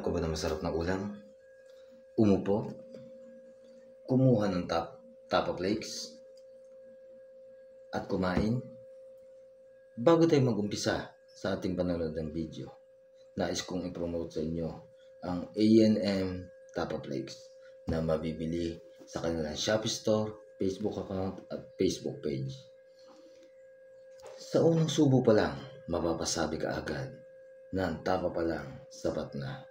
Hanap ko ba ng masarap na ulam? Umupo? Kumuha ng tapa flakes? At kumain? Bago tayo mag-umpisa sa ating panonood ng video, nais kong i-promote sa inyo ang A&M Tapa Flakes na mabibili sa kanilang Shopee Store, Facebook account at Facebook page. Sa unang subo pa lang, mapapasabi ka agad na ang tapa pa lang sapat na.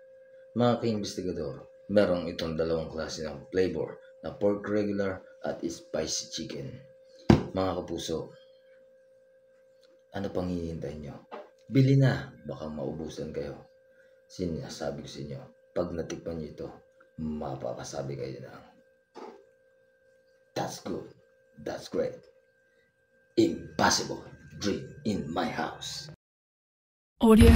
Mga ka-investigador, merong itong dalawang klase ng flavor na pork regular at spicy chicken. Mga kapuso, ano pang hinihintay nyo? Bili na, baka maubusan kayo. Sinasabi ko sa inyo, pag natikpan nyo ito, mapapasabi kayo na, that's good, that's great, impossible dream in my house. Audio.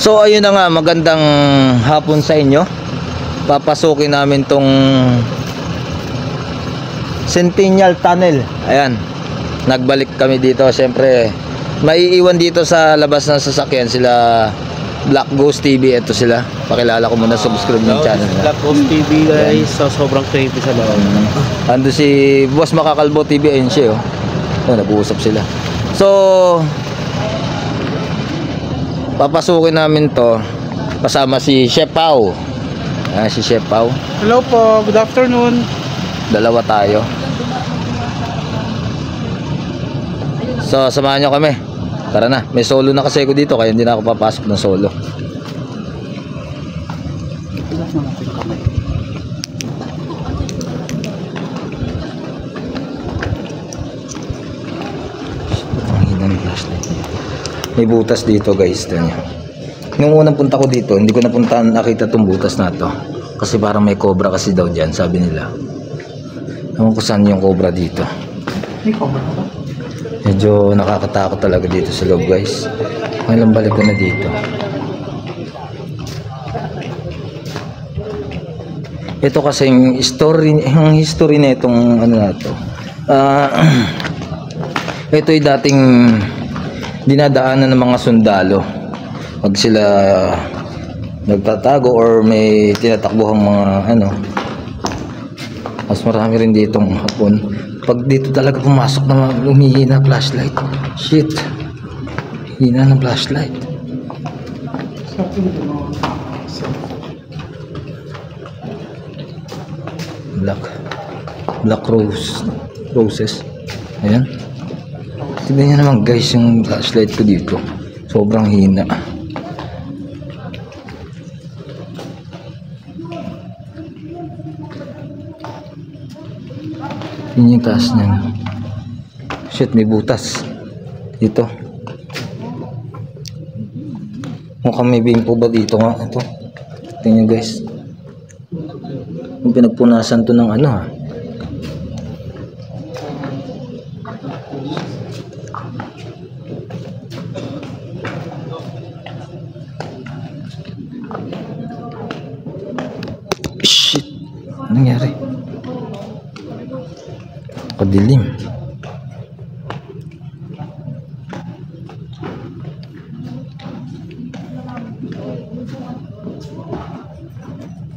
So ayun na nga, magandang hapon sa inyo. Papasukin namin tong Centennial Tunnel. Ayan, nagbalik kami dito. Siyempre maiiwan dito sa labas ng sasakyan sila Black Ghost TV. Ito sila, pakilala ko muna, subscribe ng channel na Black Ghost TV guys. So, sobrang creepy sa loob. ando si Boss Makakalbo TV. Ayun siya, oh. Oh, nag-uusap sila. So papasukin namin to kasama si Chef Pao. Si Chef Pao. Hello po, good afternoon. Dalawa tayo. So samahan nyo kami. Tara na, may solo na kasi ako dito, kaya hindi na ako papasok ng solo. Ang hina ng flashlight. May butas dito guys, ito nyo. Nung unang punta ko dito, hindi ko nakita itong butas na to. Kasi parang may cobra kasi daw dyan, sabi nila. Ewan ko saan yung cobra dito. May cobra ba? Medyo nakakatakot talaga dito sa loob guys. Ngayon balik ko na dito. Ito kasi yung history na itong ano na to. Ito ay dating dinadaanan ng mga sundalo pag sila nagtatago or may tinatakbuhang mga ano. Mas marami rin ditong hapon. Pag dito talaga pumasok na humihina flashlight. Shit, hina ng flashlight. Black roses. Ayan. Tignan nyo naman guys yung flashlight ko dito. Sobrang hina. Yun yung taas niyan. Shit, may butas dito. Mukhang may bimpo ba dito nga. Ito, tingnan nyo guys. Yung pinagpunasan to ng ano ha. Shit, anong nangyari? Kadilim.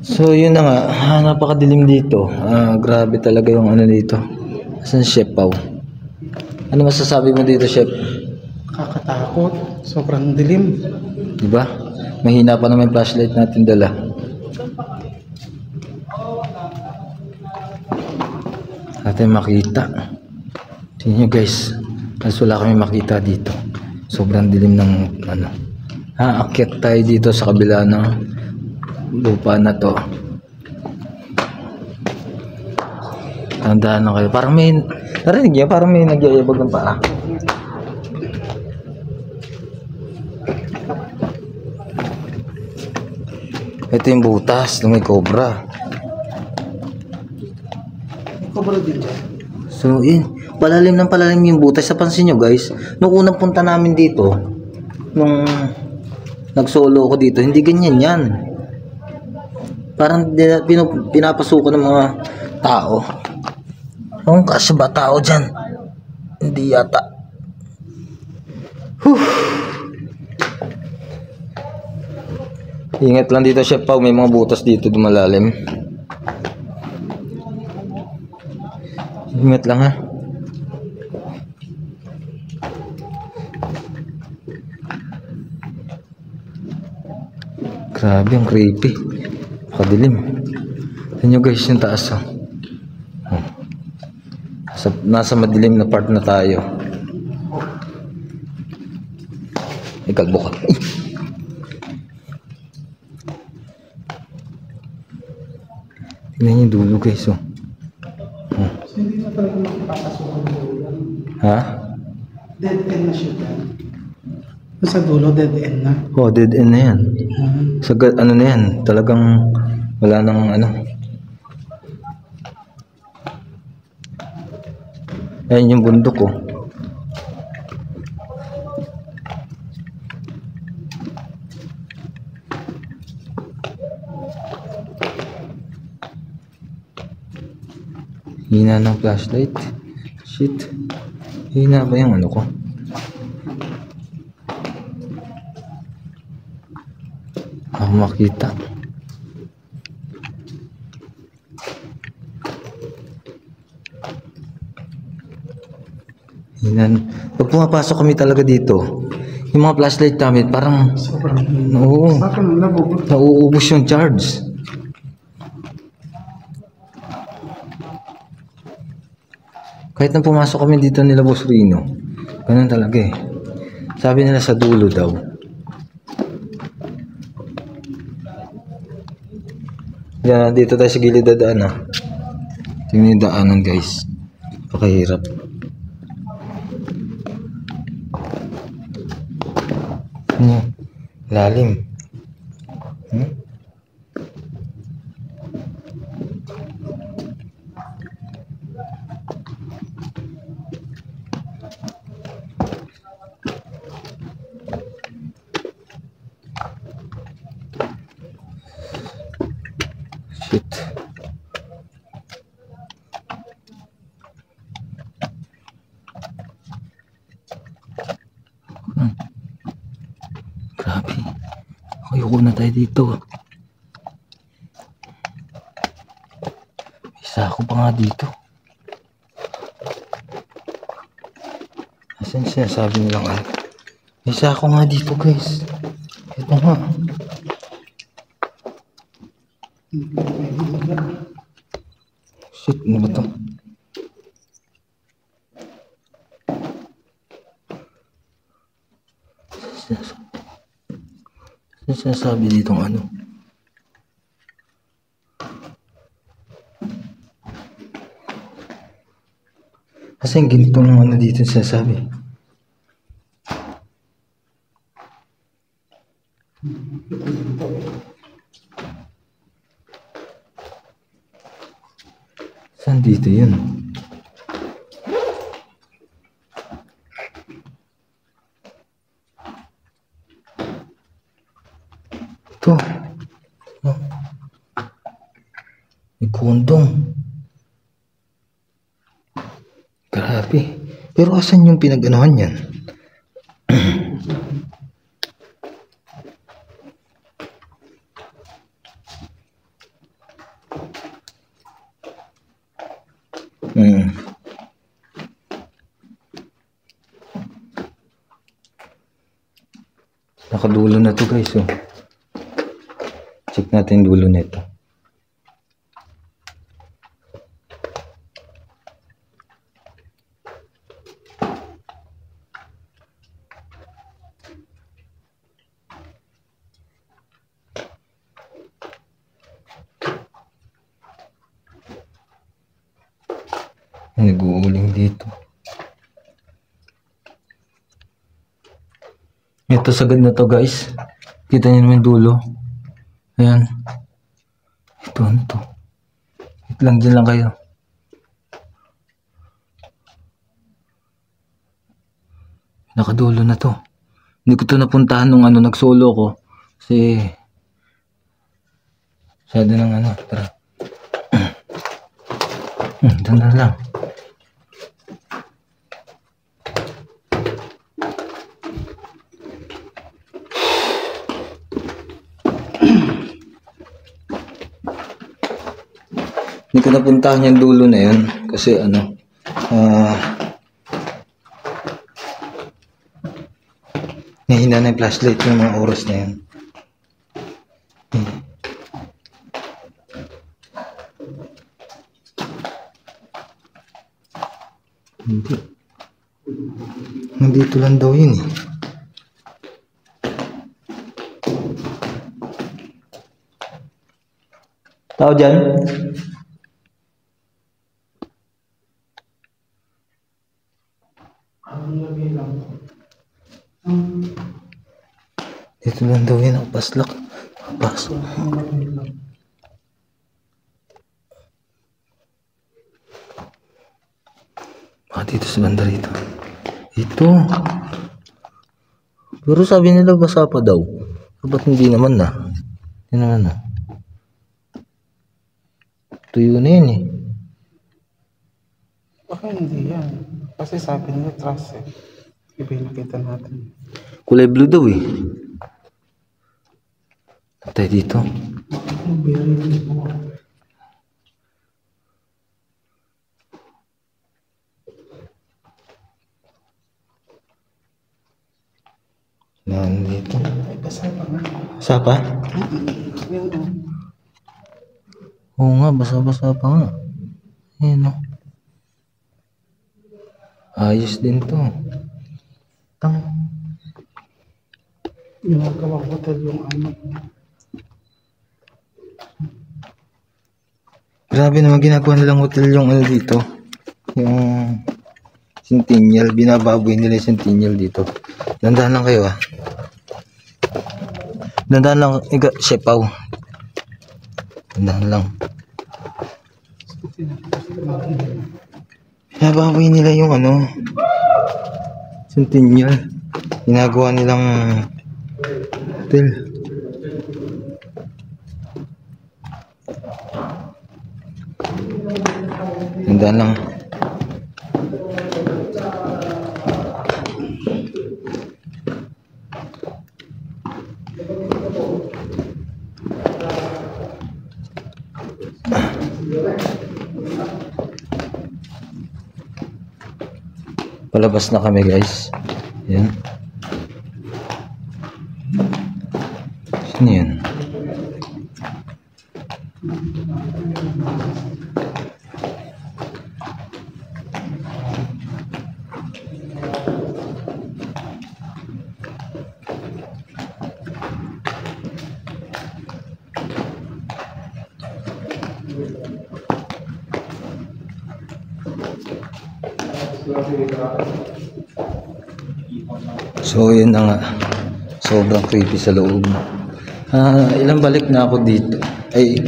So yun na nga, napakadilim dito. Grabe talaga yung ano dito. Asan Chef Pao? Ano masasabi mo dito, Chef? Kakatakot, sobrang dilim. Diba? Mahina pa naman yung flashlight natin dala. Natin makita. Tingnan nyo guys, mas wala kami makita dito. Sobrang dilim ng ano. Aakyat tayo dito sa kabila ng lupa na to. Tandaan na kayo. Parang may narinig niya, parang may nagyayabag ng paa. Ito yung butas na may cobra. May cobra din dyan. So, yun. Palalim ng palalim yung butas. Napansin nyo guys, nung unang punta namin dito, nung nag-solo ko dito, hindi ganyan yan. Parang pinapasukan ng mga tao. Ang kasi ba tao dyan? Hindi yata. Ingat lang dito, Chef Pao. May mga butas dito dumalalim. Ingat lang ha. Grabe, ang creepy. Kadilim. Tignan nyo guys yung taas. Oh. Nasa madilim na part na tayo. May kalbo ka. Tignan yung dulo guys. Oh. So, hindi na talaga makipapasukan dulo. Ha? Dead end na siya dyan. Sa dulo, dead end na. Oh, dead end na yan. Sa ano na yan, talagang wala nang ano. Ayan yung bundok ko. Hina ng flashlight. Shit. Hina ba yung ano ko? Ako makita. Hinan. Pag pumapasok kami talaga dito, yung mga flashlight namin parang Sobrang oo, sa akin, nabubot. nauubos yung charge. Kahit nang pumasok kami dito nila Boss Rino, ganun talaga eh. Sabi nila sa dulo daw. Yan, dito tayo sa gilid dadaan ah. Tingnan yung daanan guys. Pakahirap. Ano? Lalim. Shit. Grabe. Ayoko na tayo dito. Isa ako pa nga dito. Asan sinasabi nilang ano? Isa ako nga dito guys. Ito nga. Shit, ano ba ito? Ano sinasabi ditong ano? Kasi yung ganitong ano dito sinasabi. Saan dito yun? Ito. Oh. May kondong. Grabe. Pero asan yung pinag-anuhan yan? Nakadulo na to guys oh. Check natin dulo nito. Nag-uuling dito. Ito sagad na to guys. Kita niyo naman dulo. Ayan. Ito, ano to? Wait lang, dyan lang kayo. Nakadulo na to. Hindi ko to napuntahan nung nagsolo ko. Kasi masyado ng tara. Tanda lang. Hindi ko napuntahan yung dulo na yun kasi nahina na yung flashlight ng mga oras na yun. Hindi. Nandito lang daw yun eh. Tao dyan? Dito lang daw yun ang paslak. Pasok. Dito sa banda rito. Ito. Pero sabi nila basa pa daw. Ba't hindi naman na? Hindi naman na. Tuyo na yun eh. Baka hindi yan. Kasi sabi nila trust eh. Iba yung nakita natin. Kulay blue daw eh. Tayo dito. Nandito. Basa pa nga. Basa pa? Oo nga, basa-basa pa nga. Ayan o. Ayos din to. Ginagawa hotel yung Grabe naman ginagawa nilang hotel yung dito. Yung Centennial. Binababoy nila yung Centennial dito. Dandahan lang kayo Dandahan lang. Shepaw. Dandahan lang. Binababoy nila yung Centennial. Ginagawa nilang hotel. Dandahan lang. Palabas na kami guys. Yan. Sino yan? So yun na nga, sobrang creepy sa loob. Ilang balik na ako dito. Ay,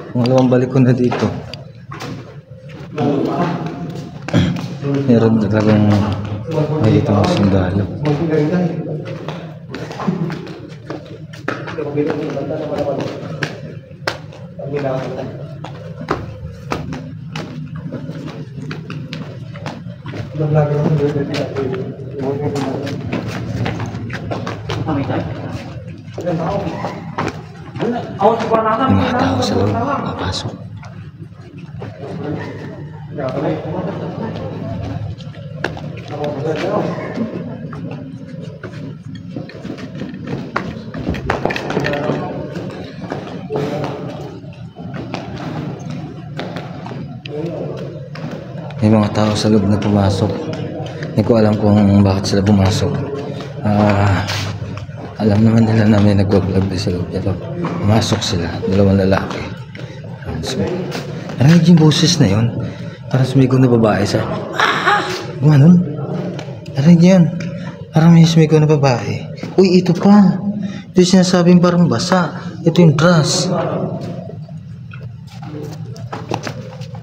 pangalawang balik ko na dito. Meron talagang dito ang sundalo. Yung mga tao sa loob, papasok. May mga tao sa loob na pumasok. Hindi ko alam kung bakit sila pumasok. Alam naman nila na may nagwa-vlog din sa loob. Pero pumasok sila, dalawang lalaki. So, narinig yung boses na yun. Parang sumigaw na babae sa gumanon. Narinig yun. Parang may sumigaw na babae. Uy, ito pa. Ito yung sinasabing parang basa. Ito yung truss.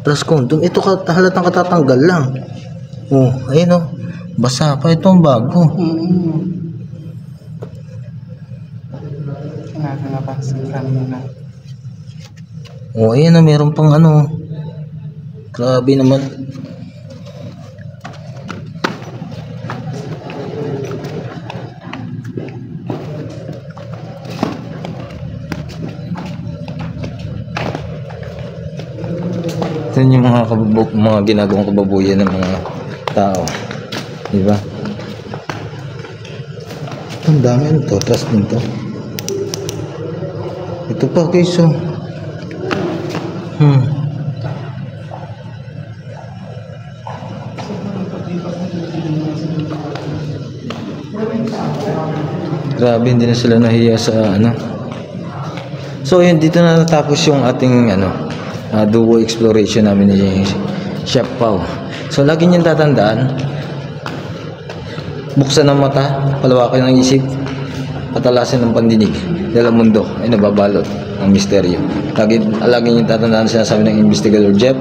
Truss condom. Ito halatang katatanggal lang. Oh, ayun oh. Basa pa. Ito ang bago. Nakakapansin kami na. Oh, ayun oh. Meron pang ano. Grabe naman. Ito yung mga ginagawang kababuyan ng mga tao. Diba? Ang dami. Ano to? Trust din to. Ito pa guys oh. Grabe, hindi na sila nahiya sa ano. So yun, dito na natapos yung ating ano, duo exploration namin ni Chef Pao. So lagi niyong tatandaan, buksan ng mata, palawakin ng isip, patalasin ng pandinig, dahil ang mundo ay nababalot ng misteryo. Lagi niyong tatandaan, sinasabi ng investigador Jeff,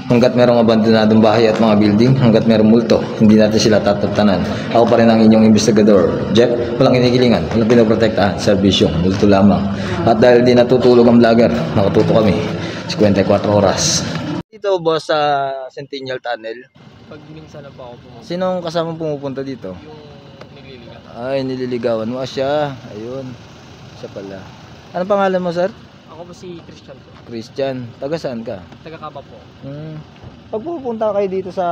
hanggat merong abandonadong bahay at mga building, hanggat merong multo, hindi natin sila tatatanan. Ako pa rin ang inyong investigador Jeff, walang kinikilingan, walang pinoprotektahan, serbisyo, multo lamang. At dahil di natutulog ang vlogger, nakatuto kami 54 oras. Dito boss sa Centennial Tunnel. Pag minsan na po ako pumunta, Sinong kasamang pumupunta dito? yung nililigaw. Ay, nililigawan mo siya. Ayun, siya pala. Ano pangalan mo sir? Ako po si Christian po. Christian. Taga saan ka? Taga-Kaba po. Pag pupunta kayo dito sa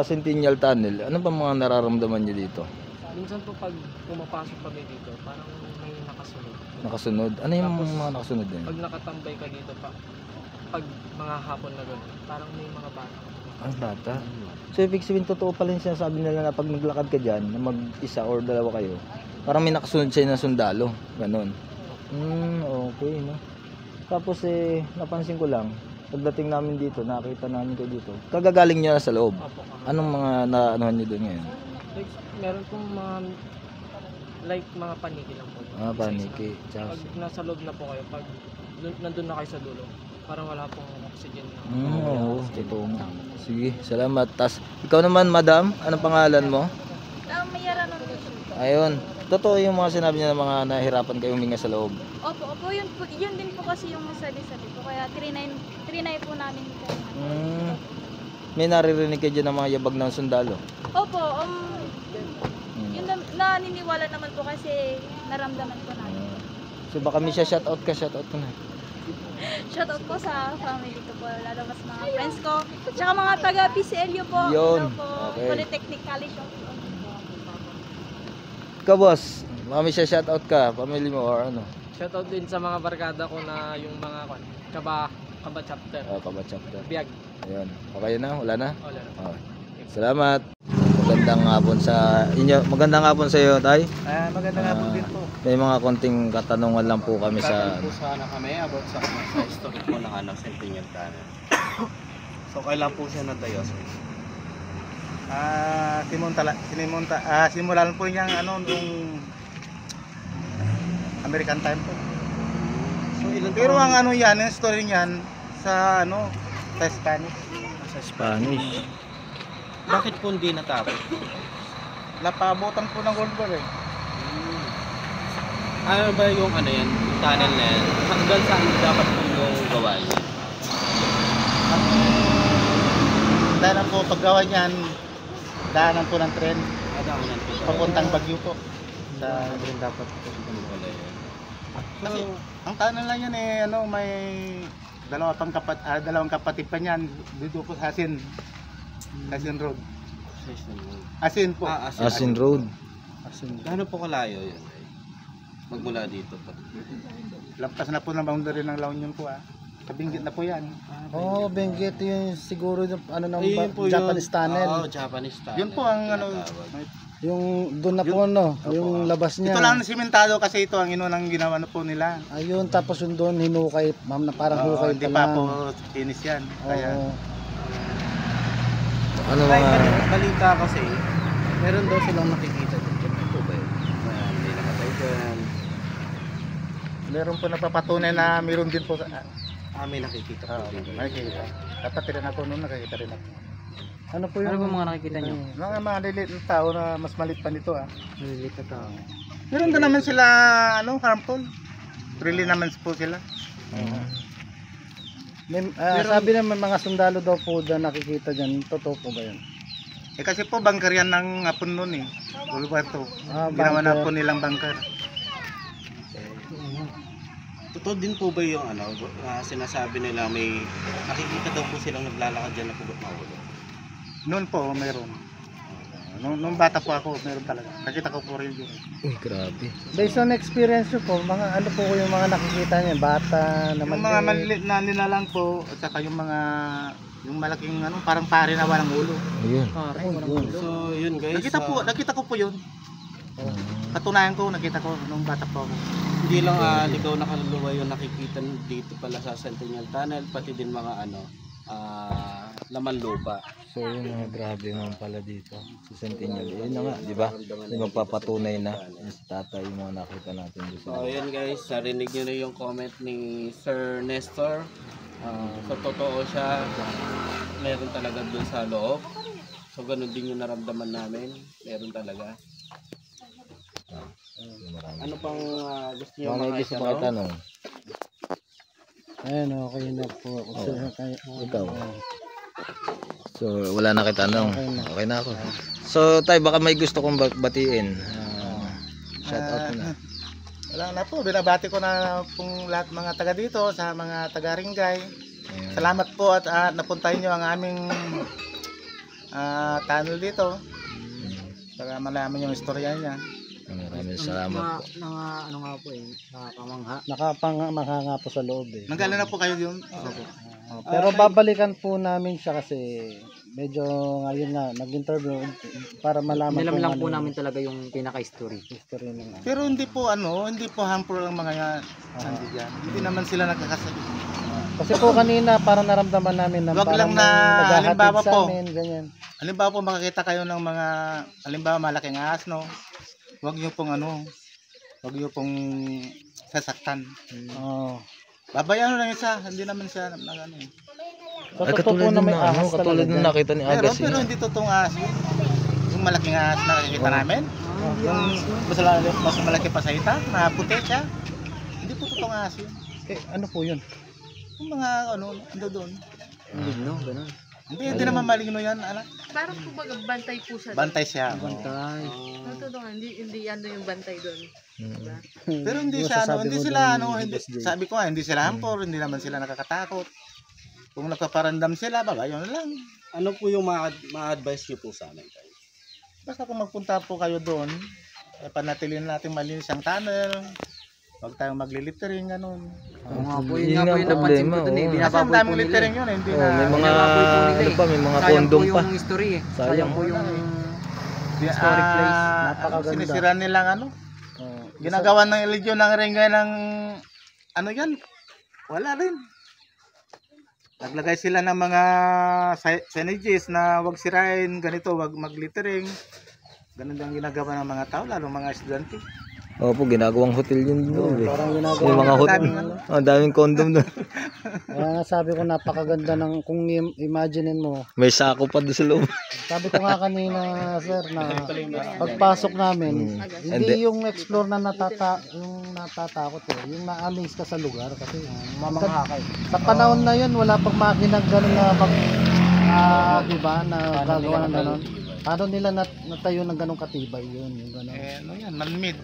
Centennial Tunnel, ano pa mga nararamdaman niyo dito? Minsan po pag pumapasok kami dito, parang may nakasunod. Nakasunod? Ano yung Tapos, mga nakasunod din? Pag nakatambay ka dito pa, pag mga hapon na gano'n, parang may mga bata. Ang bata? So ibig sabihin totoo pala yung sinasabi nila na pag naglakad ka dyan, na mag-isa or dalawa kayo, parang may nakasunod sa'yo na sundalo. Ganon. Okay no. Tapos napansin ko lang, pagdating namin dito, nakita namin kayo dito. Kagagaling niya sa loob. Opo. Anong mga naanohan niyo doon ngayon? Like, meron pong mga, like mga paniki lang po. Paniki. Pag nasa loob na po kayo, pag nandun na kayo sa dulo, parang wala pong oxygen. Oo, totoo mo. Sige, salamat. Tas, ikaw naman, madam, anong pangalan mo? Mayara ng Ayun, totoo yung mga sinabi niya ng mga nahirapan kayong huminga sa loob. Opo, yun din po kasi yung sabi ko. Kaya trinay po namin ito. May naririnig kayo dyan ng mga yabag ng sundalo. Opo, yun naniniwala naman po kasi naramdaman ko namin. So baka may shoutout ko na. Shoutout po sa family ko po, lalo mas mga friends ko, tsaka mga taga PCLU po. Yun, Hello po, okay. Polytechnic College po. Ikaw boss, baka may shoutout ka, family mo or ano? Shoutout din sa mga barkada ko na yung mga Kaba chapter. Kaba chapter. Biyag. Ayun, okay na? Wala na? Wala. Okay. Salamat. Magandang hapon sa inyo. Magandang hapon sa iyo, Tay. Magandang hapon din po. May mga konting katanungan lang po kami sa po sana kami about sa history po ng Centennial Tunnel. So kailan po siya natayo? Simulan po niyang nung American time po. So ilan Pero ang yan, yung story niyan sa sa Spanish. sa Spanish? Bakit po hindi natapos? Napaabutan po ng World War eh. Ano ba yung yan, yung tunnel na yan? Hanggang saan dapat po yung gawa niya? Dahil po paggawa niyan, daanan po ng tren, Adaanan po. papuntang Baguio po. Sa tren dapat po. Kasi ang tunnel lang yan may dalawang kapatid pa niyan dito po sa Asin Road. Asin po. Asin Road. Gaano po kalayo yun? Magmula dito pa. Lampas na po ng boundary ng La Union po Sa Benguet na po yan. Benguet yung siguro yung Ayun po Japanese yun. tunnel. Oo, Japanese tunnel. Yun po ang Yung doon na po yung labas niya. ito lang simentado kasi ito ang inunang ginawa na po nila. Ayun, tapos yung doon hinukay, ma'am, na parang hukay Hindi pa pa lang. po finish yan. Kaya Ano Like, mga balita kasi, meron daw silang nakikita dito. Ito ba yun? Hindi naman Meron po napapatunay na meron din po. May nakikita po din. Nakikita. Dapat rin ako noon, nakikita rin ako. Ano po yung Ano po mga nakikita nyo? mga maliliit na tao na mas malit pa nito Maliliit na tao. Meron din naman sila harmful. Really naman po sila. Sabi naman mga sundalo daw po na nakikita dyan, totoo po ba yun? Kasi po bangkar yan ng hapon noon Roberto. Ginawa na po nilang bangkar. Totoo din po ba yung sinasabi nila may nakikita daw po silang naglalakad dyan na pugot na ulo? Noon po meron. Nung bata po ako, meron talaga. Nakita ko po rin yun. Uy, grabe. Based on experience po, mga ano po yung mga nakikita niya, bata naman. Yung mga maliliit na nilalang po, at saka yung mga yung malaking parang pare na walang ulo. Ayun. So yun guys. Nakita ko po yun. Katunayan ko, nakita ko nung bata po ako. Hindi lang ligaw na kaluluwa yung nakikita dito pala sa Centennial Tunnel, pati din mga laman lupa. So yun nga, grabe naman pala dito sa Centennial. Yun na nga, di ba? Yung magpapatunay na sa tatay yung mga nakita natin doon. So yun guys, narinig nyo na yung comment ni Sir Nestor. So totoo siya, meron talaga doon sa loob. So ganun din yung naramdaman namin, meron talaga. Ano pang gusto nyo May gusto pa tanong? Ayun, okay na po ako. Ikaw. So wala na kita tanong. Okay na ako. So tay, baka may gusto kong batiin. Shout out na. Wala na po, binabati ko na pong lahat mga taga dito, sa mga taga Ringay. Salamat po at napuntahin nyo ang aming tunnel dito para malaman yung istorya niya. Maraming salamat po. Ano nga po nakakamangha. Nakapangha nga po sa loob Nanggaling na po kayo yun? Pero babalikan po namin siya kasi medyo ngayon nga nag-interview para malaman Nilam lang po namin talaga yung pinaka-history. Pero hindi po harmful ang mga nandiyan. Hindi naman sila nagkakasal. Kasi po kanina parang naramdaman namin na parang halimbawa po, ganyan. Halimbawa po makakita kayo ng mga malaking ahas, no? Huwag niyo pong sasaktan. Babayaan lang isa, hindi naman siya Ay, katulad nung nakita ni Agas. Pero hindi totoong ahas yun. Yung malaking ahas na nakikita namin. Yung mas malaki pa sa hita, na puti siya. Hindi po totoong ahas yun. Ano po yun? Yung mga doon. Ganun. Hindi naman maligno yan, anak. Parang kumbaga bantay po siya. Bantay siya. Bantay. Hindi yung bantay doon. Diba? Pero hindi sila sabi ko nga, hindi sila hampor, hindi naman sila nakakatakot. Kung nagpaparandam sila, yun lang. Ano po yung ma-advise nyo po sa amin? Basta kung magpunta po kayo doon, panatilin natin malinis ang tunnel. Huwag tayong maglilittering, ganun. Oo nga po, yun nga po yung napansin ko dun Kasi ang daming littering yun, hindi na. May mga, may mga kondom pa. Sayang po yung history Sayang po yung historic place. Napakaganda. Sinisira nilang ginagawa ng religion ng Ringay ng yan. Wala rin. Naglagay sila ng mga signages na wag sirain, ganito, wag maglittering. Ganun ang ginagawa ng mga tao, lalo mga estudyante. Opo, ginagawang hotel yun doon. Parang ginagawa. Yung mga hotel. Daming kondom doon. Kaya nga sabi ko napakaganda ng kung imaginein mo. May sako pa doon sa loob. Sabi ko nga kanina, sir, na pagpasok namin, hindi yung explore na natatakot yung na-amaze ka sa lugar kasi mamangha kayo. Sa panahon na yun, wala pang makinang gano'n na diba, na gagawa ng gano'n. Paano nila natayo ng ganong katibay yun? Yung gano'n. Yan, man-made.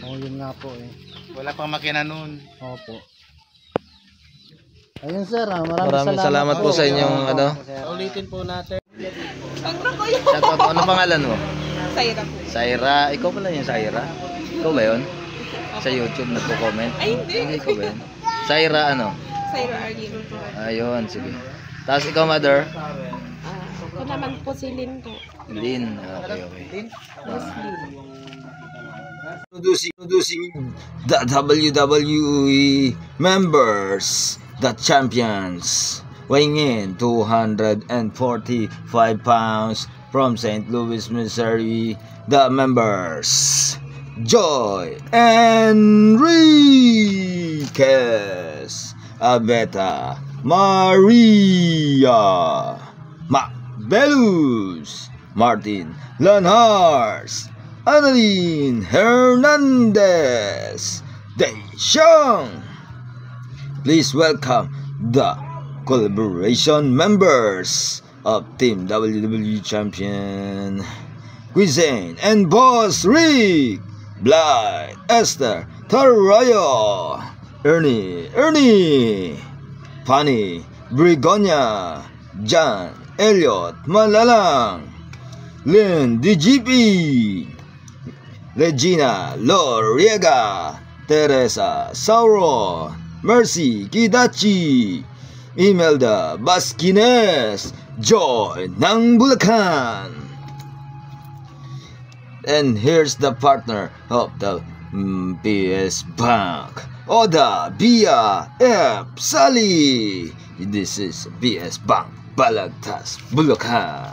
Yun nga po Wala pang makina noon. Opo. Ayun sir, maraming salamat po sa inyong Ulitin po natin. Shout out, ano pangalan mo? Saira po. Saira, ikaw pala yung Saira? Ikaw ba yun? Sa YouTube nagko-comment? Ay, hindi. Ikaw ba yun? Saira Saira Arlene po. Ayun, sige. Tapos ikaw, mother? Ako naman po si Lynn po. Lynn. Okay. Yes, Lynn. Introducing the WWE members, the champions, weighing in 245 pounds from St. Louis, Missouri, the members, Joy and Reed. Vasquez, Abeta, Maria, Macbelus, Martin Lanhars, Annalyn Hernandez, Dexiang. Please welcome the collaboration members of Team WWE Champion, Cuisine and Boss Rick, Blight, Esther, Tarayo, Ernie, Fanny, Brigonia, John, Elliot, Malalang, Lynn, DGP, Regina, Loriega, Teresa, Sauron, Mercy, Kidachi, Imelda, Basquines, Joy ng Bulacan. And here's the partner of the PS Bank, Oda, Bia, F, Sally. This is PS Bank, Balagtas, Bulacan.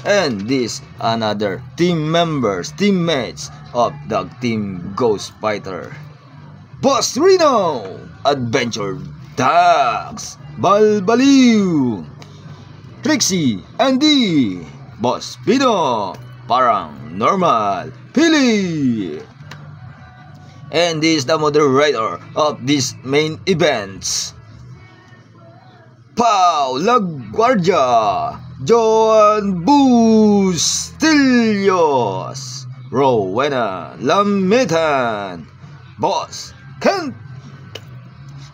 And this another teammates of the Team Ghost Fighter, Boss Reno, Adventure Dogs, Balbaliw, Trixie, Andy, Boss Pino, Paranormal, Pili. And this is the moderator of these main events, Pau LaGuardia, Joan Bustillos, Rowena Lamitan, Boss Kent.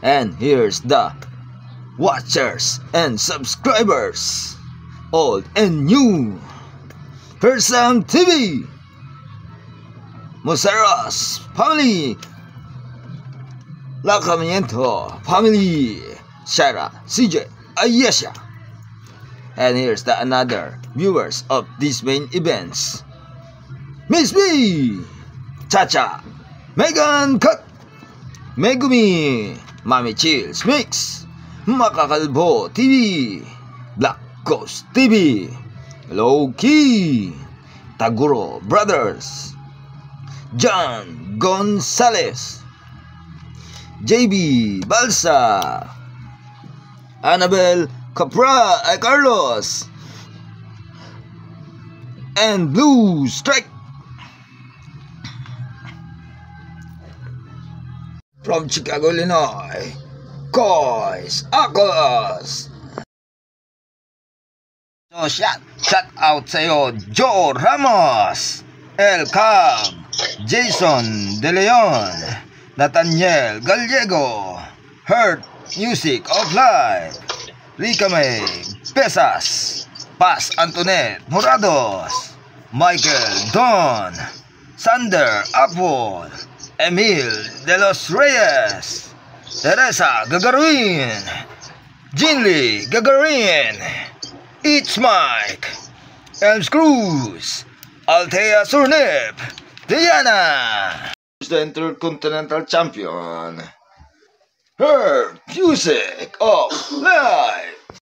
And here's the watchers and subscribers, old and new. Persam TV, Moseros family, Lacamiento family, Sarah, CJ, Ayesha. And here's the another viewers of these main events, Miss B, Chacha, Megan Cut, Megumi, Mami Chills Mix, Makakalbo TV, Black Ghost TV, Low Key, Taguro Brothers, John Gonzalez, JB Balsa, Annabel Capra, Carlos, and Blue Strike. From Chicago, Illinois, Kois Akos. So shout out sa'yo, Joe Ramos, El Cab, Jason De Leon, Nathaniel Gallego, Hurt Music of Life, Rica May Pesas, Paz Antoinette Morados, Michael Don, Sander Apple, Emil De Los Reyes, Teresa Gagarin, Jinli Gagarin, It's Mike, Elms Cruz, Althea Surnip, Diana, the Intercontinental Champion, Her Music of Life.